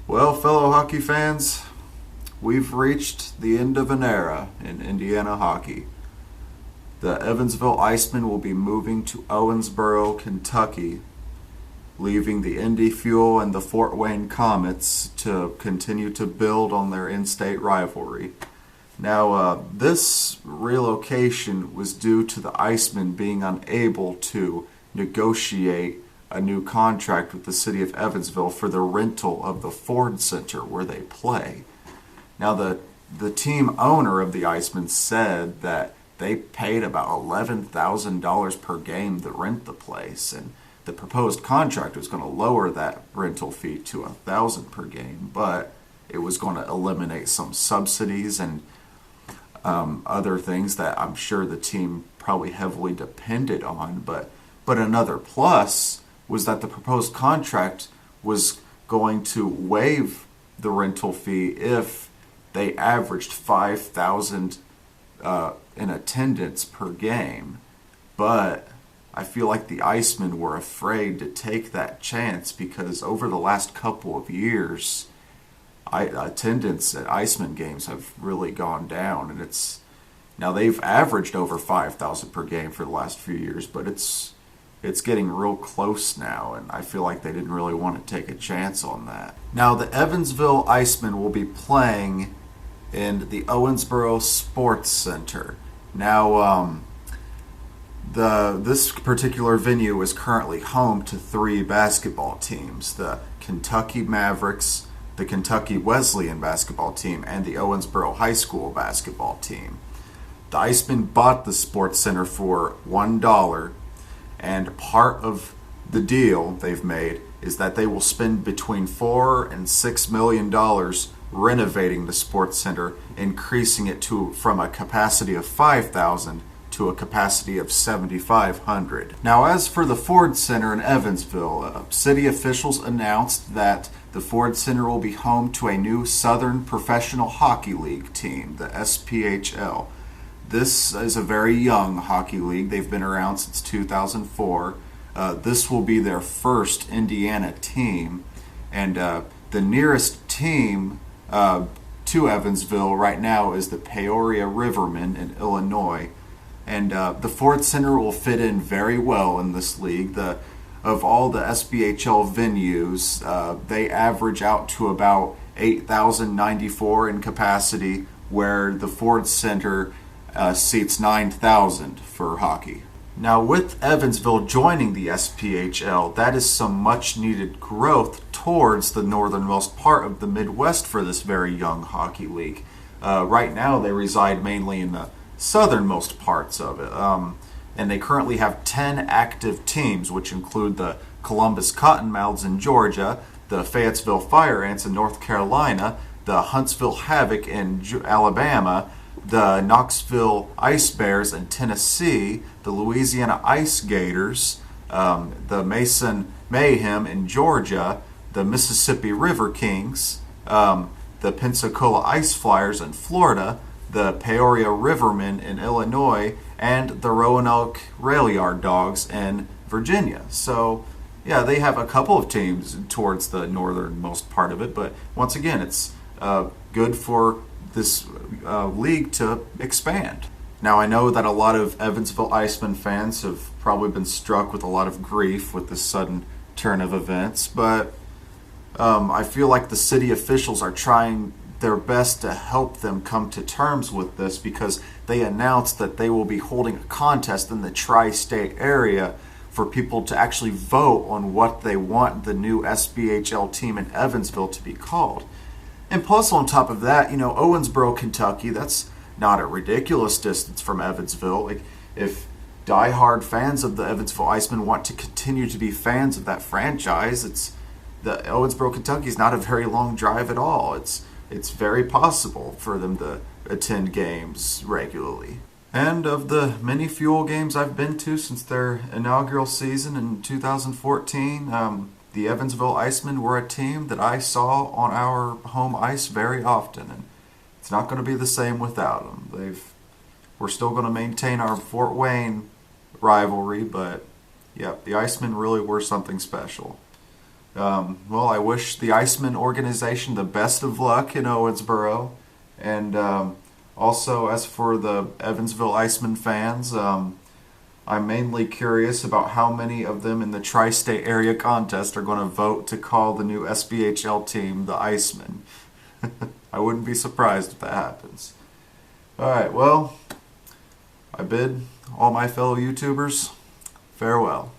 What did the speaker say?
Well, fellow hockey fans, we've reached the end of an era in Indiana hockey. The Evansville Icemen will be moving to Owensboro, Kentucky, leaving the Indy Fuel and the Fort Wayne Comets to continue to build on their in-state rivalry. Now, this relocation was due to the Icemen being unable to negotiate a new contract with the city of Evansville for the rental of the Ford Center where they play. Now, the team owner of the Icemen said that they paid about $11,000 per game to rent the place, and the proposed contract was going to lower that rental fee to $1,000 per game, but it was going to eliminate some subsidies and other things that I'm sure the team probably heavily depended on. But another plus was that the proposed contract was going to waive the rental fee if they averaged 5,000 in attendance per game. But I feel like the Icemen were afraid to take that chance because over the last couple of years, attendance at Icemen games have really gone down, and now they've averaged over 5,000 per game for the last few years, but it's getting real close now, and I feel like they didn't really want to take a chance on that. Now, the Evansville Icemen will be playing in the Owensboro Sports Center. Now, this particular venue is currently home to three basketball teams: the Kentucky Mavericks, the Kentucky Wesleyan basketball team, and the Owensboro High School basketball team. The Icemen bought the Sports Center for $1, and part of the deal they've made is that they will spend between $4 and $6 million renovating the Sports Center, increasing it from a capacity of 5,000 to a capacity of 7,500. Now, as for the Ford Center in Evansville, city officials announced that the Ford Center will be home to a new Southern Professional Hockey League team, the SPHL. This is a very young hockey league. They've been around since 2004. This will be their first Indiana team, and the nearest team to Evansville right now is the Peoria Rivermen in Illinois. And the Ford Center will fit in very well in this league. Of all the SPHL venues, they average out to about 8,094 in capacity, where the Ford Center seats 9,000 for hockey. Now, with Evansville joining the SPHL, that is some much needed growth towards the northernmost part of the Midwest for this very young hockey league. Right now, they reside mainly in the southernmost parts of it. And they currently have 10 active teams, which include the Columbus Cottonmouths in Georgia, the Fayetteville Fire Ants in North Carolina, the Huntsville Havoc in Alabama, the Knoxville Ice Bears in Tennessee, the Louisiana Ice Gators, the Mason Mayhem in Georgia, the Mississippi River Kings, the Pensacola Ice Flyers in Florida, the Peoria Rivermen in Illinois, and the Roanoke Railyard Dogs in Virginia. So, yeah, they have a couple of teams towards the northernmost part of it, but once again, it's good for this league to expand. Now, I know that a lot of Evansville Icemen fans have probably been struck with a lot of grief with this sudden turn of events, but I feel like the city officials are trying their best to help them come to terms with this, because they announced that they will be holding a contest in the tri-state area for people to actually vote on what they want the new SPHL team in Evansville to be called. And plus, on top of that, Owensboro, Kentucky, that's not a ridiculous distance from Evansville. Like, if diehard fans of the Evansville Icemen want to continue to be fans of that franchise, the Owensboro, Kentucky is not a very long drive at all. It's very possible for them to attend games regularly. And of the many Fuel games I've been to since their inaugural season in 2014, the Evansville Icemen were a team that I saw on our home ice very often, and it's not going to be the same without them. We're still going to maintain our Fort Wayne rivalry, but yeah, the Icemen really were something special. Well, I wish the Icemen organization the best of luck in Owensboro. And also, as for the Evansville Icemen fans, I'm mainly curious about how many of them in the tri-state area contest are going to vote to call the new SBHL team the Icemen. I wouldn't be surprised if that happens. Alright, well, I bid all my fellow YouTubers farewell.